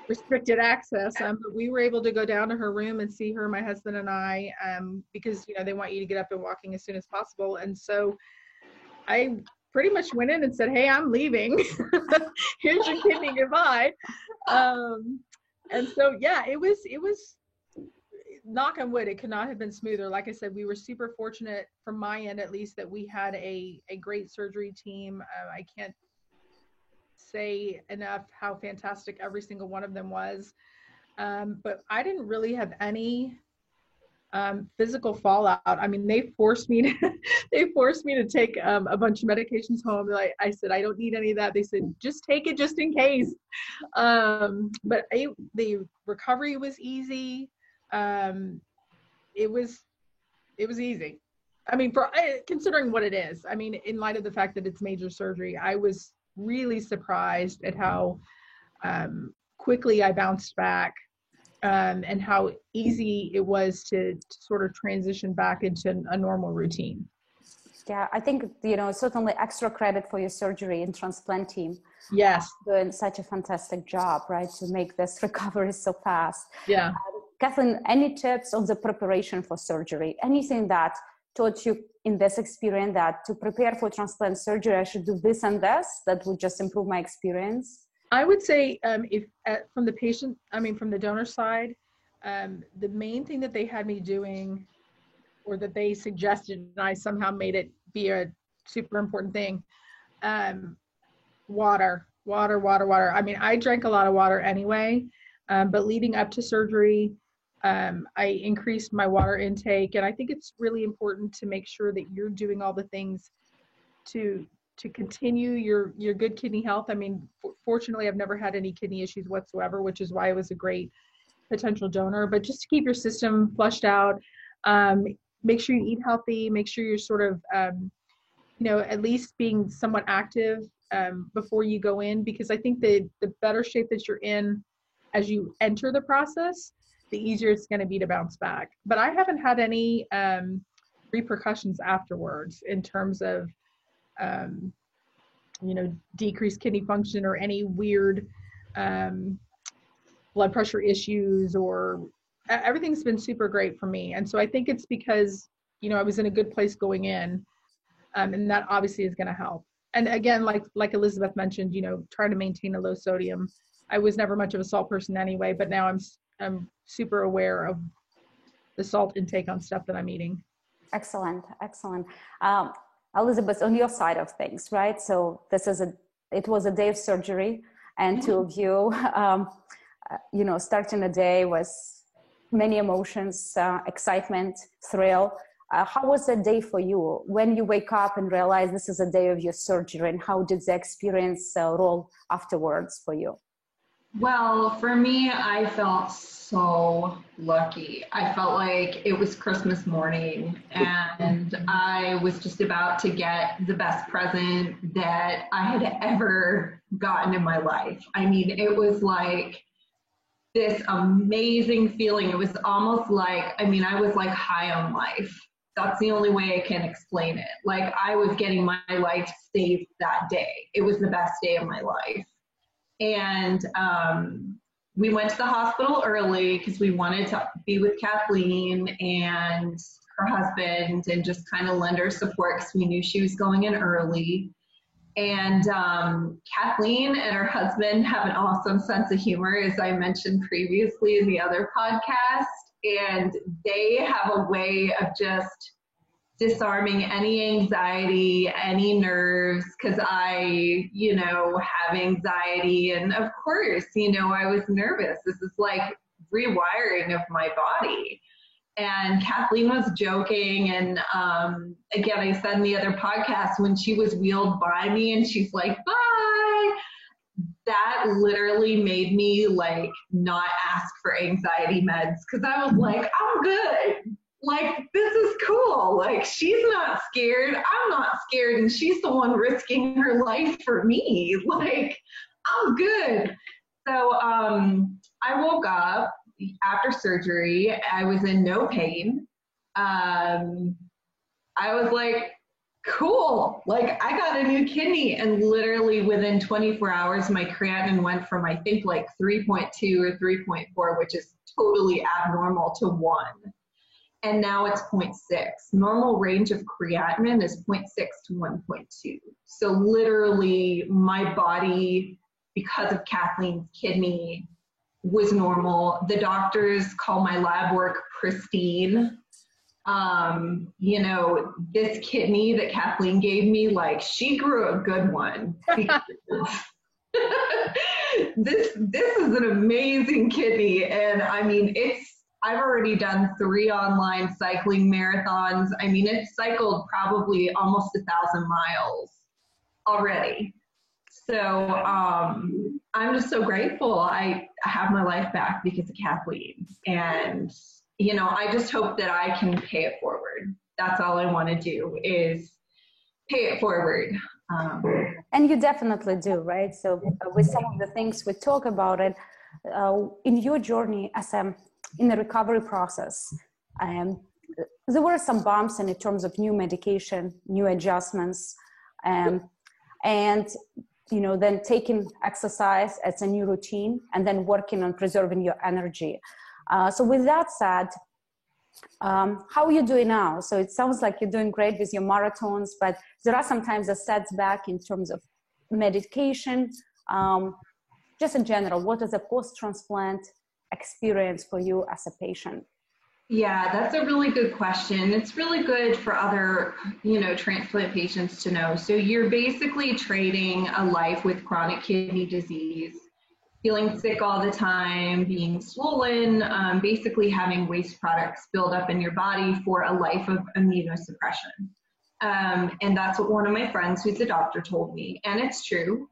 B: restricted access, but we were able to go down to her room and see her, my husband and I, because they want you to get up and walking as soon as possible. And so I pretty much went in and said, hey, I'm leaving. Here's your kidney, goodbye. And so yeah, it was knock on wood, it could not have been smoother. Like I said, we were super fortunate, from my end at least, that we had a great surgery team. I can't say enough how fantastic every single one of them was. But I didn't really have any physical fallout. I mean, they forced me to take a bunch of medications home. I said, I don't need any of that. They said, just take it just in case. But the recovery was easy. It was easy. I mean, considering what it is, I mean, in light of the fact that it's major surgery, I was really surprised at how quickly I bounced back, and how easy it was to sort of transition back into a normal routine.
A: Yeah, I think, certainly extra credit for your surgery and transplant team.
B: Yes.
A: Doing such a fantastic job, right, to make this recovery so fast.
B: Yeah.
A: Kathleen, any tips on the preparation for surgery? Anything that taught you in this experience that to prepare for transplant surgery, I should do this and this, that would just improve my experience?
B: I would say from the donor side, the main thing that they had me doing, or that they suggested, and I somehow made it be a super important thing, water. I mean, I drank a lot of water anyway, but leading up to surgery, I increased my water intake. And I think it's really important to make sure that you're doing all the things to continue your good kidney health. I mean, fortunately, I've never had any kidney issues whatsoever, which is why I was a great potential donor. But just to keep your system flushed out, make sure you eat healthy, make sure you're sort of, at least being somewhat active before you go in, because I think the better shape that you're in as you enter the process, the easier it's going to be to bounce back. But I haven't had any repercussions afterwards in terms of, decreased kidney function or any weird blood pressure issues, or everything's been super great for me. And so I think it's because, I was in a good place going in, and that obviously is going to help. And again, like Elizabeth mentioned, trying to maintain a low sodium. I was never much of a salt person anyway, but now I'm super aware of the salt intake on stuff that I'm eating.
A: Excellent. Elizabeth, on your side of things, right? So it was a day of surgery, and two of you, starting the day was many emotions, excitement, thrill. How was the day for you when you wake up and realize this is a day of your surgery, and how did the experience roll afterwards for you?
C: Well, for me, I felt so lucky. I felt like it was Christmas morning, and I was just about to get the best present that I had ever gotten in my life. I mean, it was like this amazing feeling. It was almost like, I was like high on life. That's the only way I can explain it. Like, I was getting my life saved that day. It was the best day of my life. And we went to the hospital early because we wanted to be with Kathleen and her husband and just kind of lend her support because we knew she was going in early. And Kathleen and her husband have an awesome sense of humor, as I mentioned previously in the other podcast. And they have a way of just disarming any anxiety, any nerves, because I, have anxiety. And of course, I was nervous. This is like rewiring of my body. And Kathleen was joking. And again, I said in the other podcast, when she was wheeled by me and she's like, bye, that literally made me like not ask for anxiety meds, because I was like, I'm good. Like, this is cool. Like, she's not scared. I'm not scared. And she's the one risking her life for me. Like, I'm good. So I woke up after surgery. I was in no pain. I was like, cool. Like, I got a new kidney. And literally within 24 hours, my creatinine went from, I think, like 3.2 or 3.4, which is totally abnormal, to 1. And now it's 0.6. Normal range of creatinine is 0.6 to 1.2. So literally my body, because of Kathleen's kidney, was normal. The doctors call my lab work pristine. This kidney that Kathleen gave me, like, she grew a good one. This is an amazing kidney. And I mean, I've already done 3 online cycling marathons. I mean, it's cycled probably almost 1,000 miles already. So I'm just so grateful I have my life back because of Kathleen. And, I just hope that I can pay it forward. That's all I want to do, is pay it forward.
A: And you definitely do, right? So with some of the things we talk about it, in your journey in the recovery process, there were some bumps in terms of new medication, new adjustments, and then taking exercise as a new routine, and then working on preserving your energy. So with that said, How are you doing now? So it sounds like you're doing great with your marathons, but there are sometimes a setback in terms of medication. Just in general, what is a post-transplant experience for you as a patient?
C: Yeah, that's a really good question. It's really good for other, transplant patients to know. So you're basically trading a life with chronic kidney disease, feeling sick all the time, being swollen, basically having waste products build up in your body for a life of immunosuppression. And that's what one of my friends who's a doctor told me. And it's true,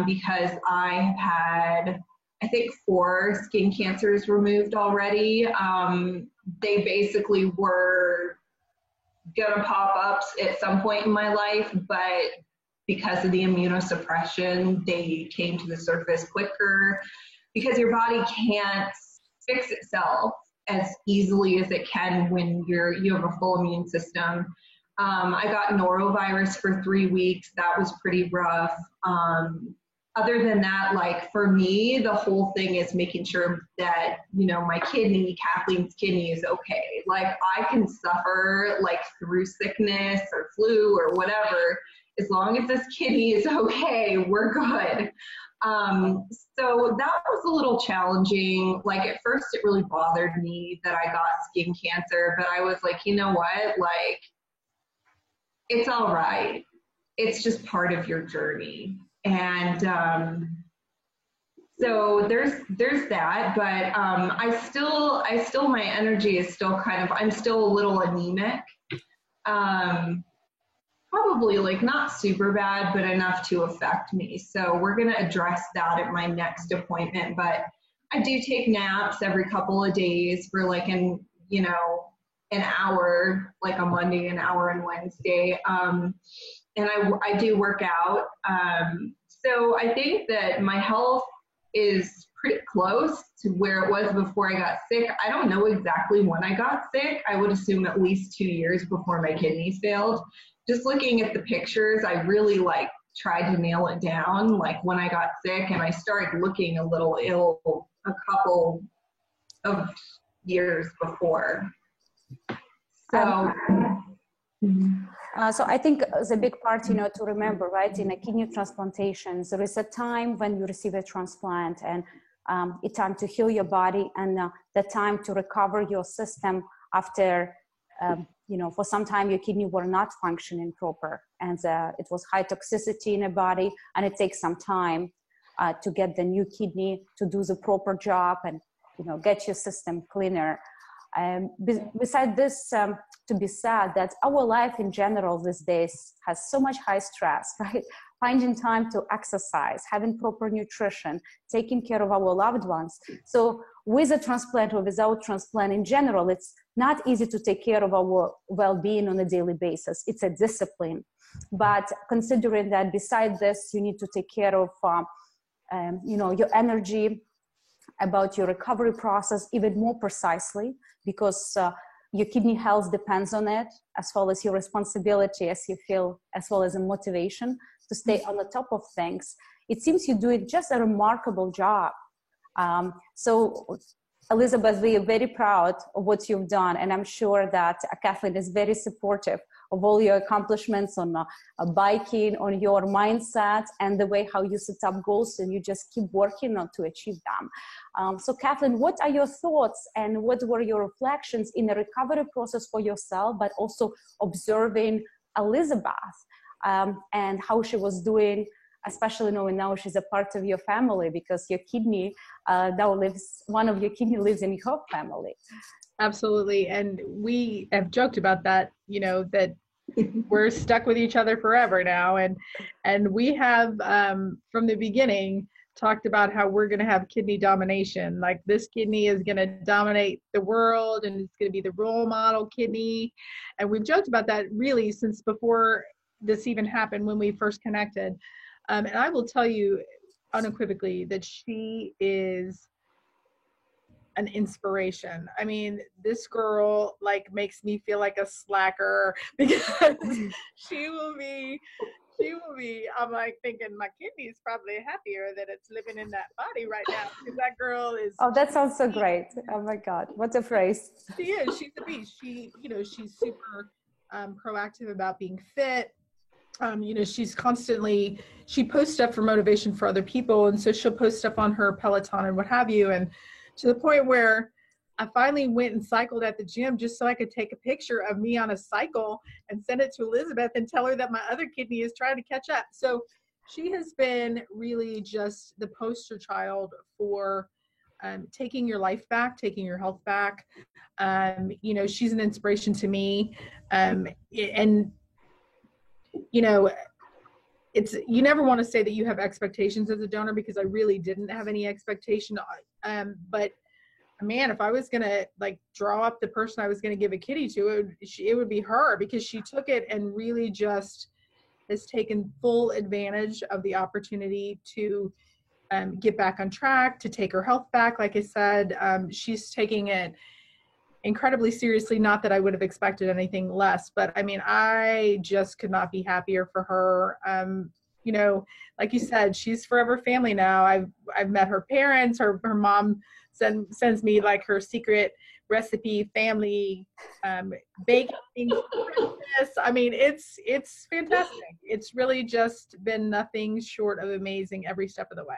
C: because I have had, I think, 4 skin cancers removed already. They basically were gonna pop up at some point in my life, but because of the immunosuppression, they came to the surface quicker because your body can't fix itself as easily as it can when you have a full immune system. I got norovirus for 3 weeks. That was pretty rough. Other than that, like for me, the whole thing is making sure that, my kidney, Kathleen's kidney, is okay. Like I can suffer like through sickness or flu or whatever. As long as this kidney is okay, we're good. So that was a little challenging. Like at first it really bothered me that I got skin cancer, but I was like, you know what? Like, it's all right. It's just part of your journey. And so there's that, but I still my energy is still I'm still a little anemic. Probably like not super bad, but enough to affect me. So we're gonna address that at my next appointment. But I do take naps every couple of days for like an hour, like on Monday, an hour on Wednesday. And I do work out. So I think that my health is pretty close to where it was before I got sick. I don't know exactly when I got sick. I would assume at least 2 years before my kidneys failed. Just looking at the pictures, I really tried to nail it down, like when I got sick, and I started looking a little ill a couple of years before. So.
A: So I think the big part, to remember, right, in a kidney transplantation, there is a time when you receive a transplant and it's time to heal your body and the time to recover your system after, for some time your kidney were not functioning proper and it was high toxicity in the body, and it takes some time to get the new kidney to do the proper job and, get your system cleaner. Besides this, to be said that our life in general these days has so much high stress, right? Finding time to exercise, having proper nutrition, taking care of our loved ones. So with a transplant or without transplant in general, it's not easy to take care of our well-being on a daily basis. It's a discipline. But considering that beside this, you need to take care of, your energy, about your recovery process even more precisely, because your kidney health depends on it, as well as your responsibility, as you feel, as well as a motivation to stay on the top of things. It seems you do it just a remarkable job. So Elizabeth, we are very proud of what you've done, and I'm sure that Kathleen is very supportive of all your accomplishments on biking, on your mindset, and the way how you set up goals and you just keep working on to achieve them. So Kathleen, what are your thoughts and what were your reflections in the recovery process for yourself, but also observing Elizabeth and how she was doing, especially knowing now she's a part of your family because your kidney one of your kidney lives in your family.
B: Absolutely. And we have joked about that, that we're stuck with each other forever now. And we have, from the beginning, talked about how we're going to have kidney domination. Like this kidney is going to dominate the world and it's going to be the role model kidney. And we've joked about that really since before this even happened, when we first connected. And I will tell you unequivocally that she is an inspiration. I mean, this girl makes me feel like a slacker because she will be she will be, I'm like thinking my kidney is probably happier that it's living in that body right now, because that girl is.
A: Oh, that sounds so great. Oh my God, what a phrase.
B: She is, she's a beast. She, she's super proactive about being fit. She's constantly, she posts stuff for motivation for other people. And so she'll post stuff on her Peloton and what have you. And to the point where I finally went and cycled at the gym just so I could take a picture of me on a cycle and send it to Elizabeth and tell her that my other kidney is trying to catch up. So she has been really just the poster child for taking your life back, taking your health back. She's an inspiration to me. It's, you never want to say that you have expectations as a donor, because I really didn't have any expectation. But man, if I was going to draw up the person I was going to give a kidney to, it would be her, because she took it and really just has taken full advantage of the opportunity to get back on track, to take her health back. Like I said, she's taking it incredibly seriously. Not that I would have expected anything less, but I mean, I just could not be happier for her. Like you said, she's forever family now. I've met her parents. Her mom sends me her secret recipe family baking Christmas. I mean, it's fantastic. It's really just been nothing short of amazing every step of the way.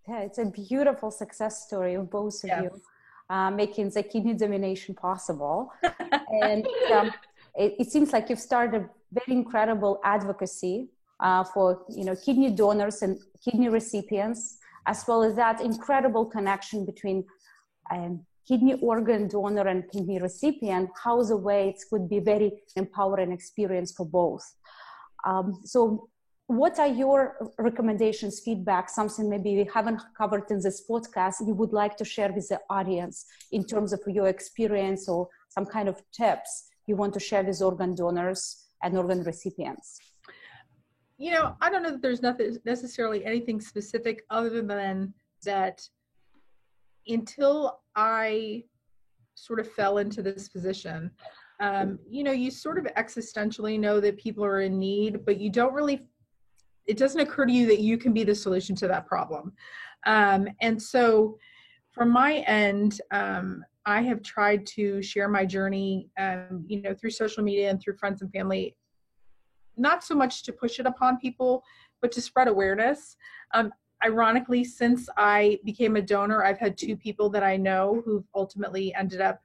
A: Yeah, it's a beautiful success story of both of you. Making the kidney domination possible. And it seems like you've started very incredible advocacy for kidney donors and kidney recipients, as well as that incredible connection between kidney organ donor and kidney recipient, how the weights could be very empowering experience for both. So what are your recommendations, feedback, something maybe we haven't covered in this podcast you would like to share with the audience in terms of your experience, or some kind of tips you want to share with organ donors and organ recipients?
B: I don't know that there's nothing necessarily anything specific, other than that until I sort of fell into this position, you sort of existentially know that people are in need, but you don't really, it doesn't occur to you that you can be the solution to that problem. And so from my end, I have tried to share my journey, through social media and through friends and family, not so much to push it upon people, but to spread awareness. Ironically, since I became a donor, I've had 2 people that I know who've ultimately ended up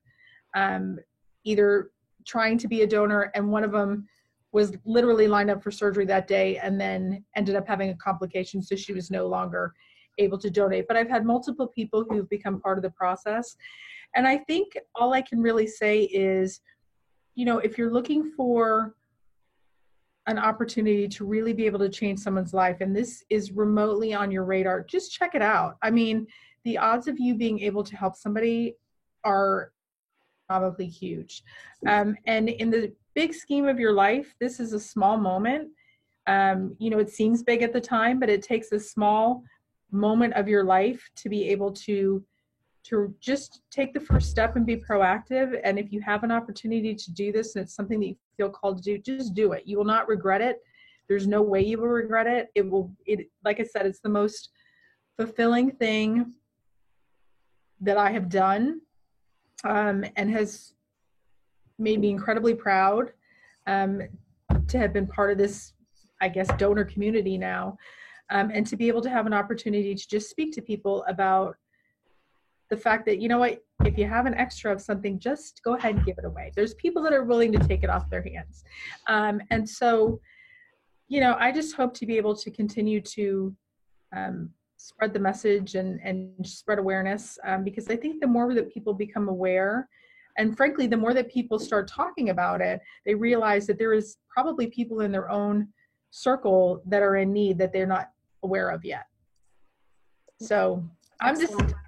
B: either trying to be a donor, and one of them was literally lined up for surgery that day and then ended up having a complication, so she was no longer able to donate. But I've had multiple people who've become part of the process. And I think all I can really say is, if you're looking for an opportunity to really be able to change someone's life, and this is remotely on your radar, just check it out. I mean, the odds of you being able to help somebody are probably huge. And in the big scheme of your life, this is a small moment. It seems big at the time, but it takes a small moment of your life to be able to just take the first step and be proactive. And if you have an opportunity to do this and it's something that you feel called to do, just do it. You will not regret it. There's no way you will regret it. Like I said, it's the most fulfilling thing that I have done, and has made me incredibly proud to have been part of this, I guess, donor community now, and to be able to have an opportunity to just speak to people about the fact that, if you have an extra of something, just go ahead and give it away. There's people that are willing to take it off their hands. And so, I just hope to be able to continue to spread the message and spread awareness, because I think the more that people become aware, and frankly, the more that people start talking about it, they realize that there is probably people in their own circle that are in need that they're not aware of yet. So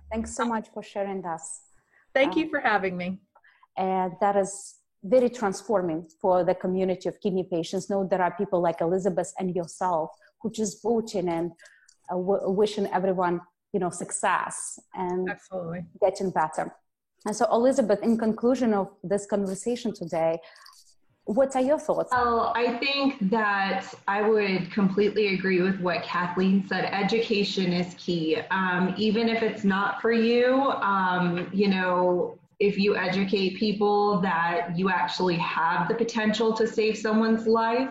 A: Thanks so much for sharing this.
B: Thank you for having me.
A: And that is very transforming for the community of kidney patients. Know there are people like Elizabeth and yourself who just voting and wishing everyone, success and
B: absolutely
A: getting better. And so, Elizabeth, in conclusion of this conversation today, What are your thoughts?
C: Well, I think that I would completely agree with what Kathleen said. Education is key. Even if it's not for you, you know, if you educate people that you actually have the potential to save someone's life,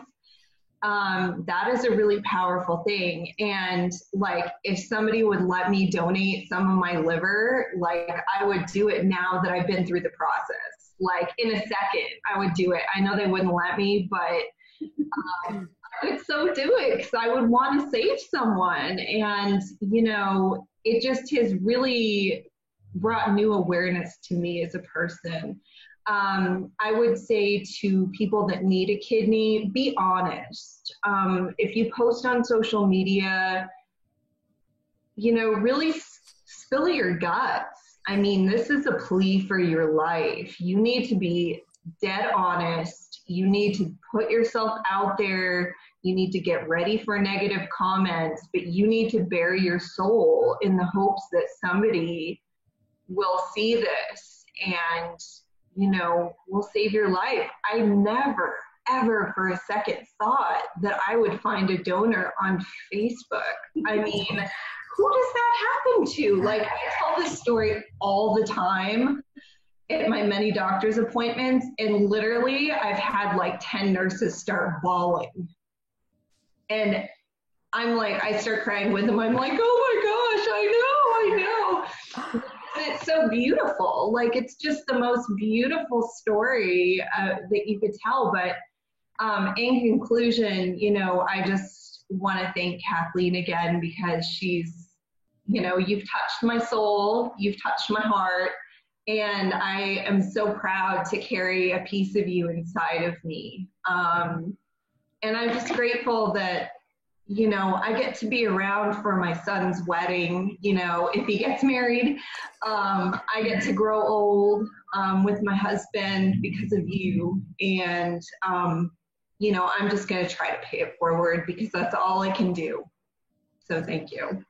C: that is a really powerful thing. And like, if somebody would let me donate some of my liver, like I would do it now that I've been through the process. Like in a second, I would do it. I know they wouldn't let me, but I would so do it because I would want to save someone. And, you know, it just has really brought new awareness to me as a person. I would say to people that need a kidney, be honest. If you post on social media, you know, really spill your guts. I mean, this is a plea for your life. You need to be dead honest. You need to put yourself out there. You need to get ready for negative comments, but you need to bare your soul in the hopes that somebody will see this and, you know, will save your life. I never, ever for a second thought that I would find a donor on Facebook. I mean, who does that happen to? Like, I tell this story all the time at my many doctor's appointments, and literally I've had like 10 nurses start bawling. And I'm like, I start crying with them. I'm like, oh my gosh, I know. And it's so beautiful. Like, it's just the most beautiful story that you could tell. But in conclusion, you know, I just want to thank Kathleen again because she's, you know, you've touched my soul, you've touched my heart, and I am so proud to carry a piece of you inside of me. And I'm just grateful that, you know, I get to be around for my son's wedding, you know, if he gets married. I get to grow old with my husband because of you. And, you know, I'm just going to try to pay it forward because that's all I can do. So thank you.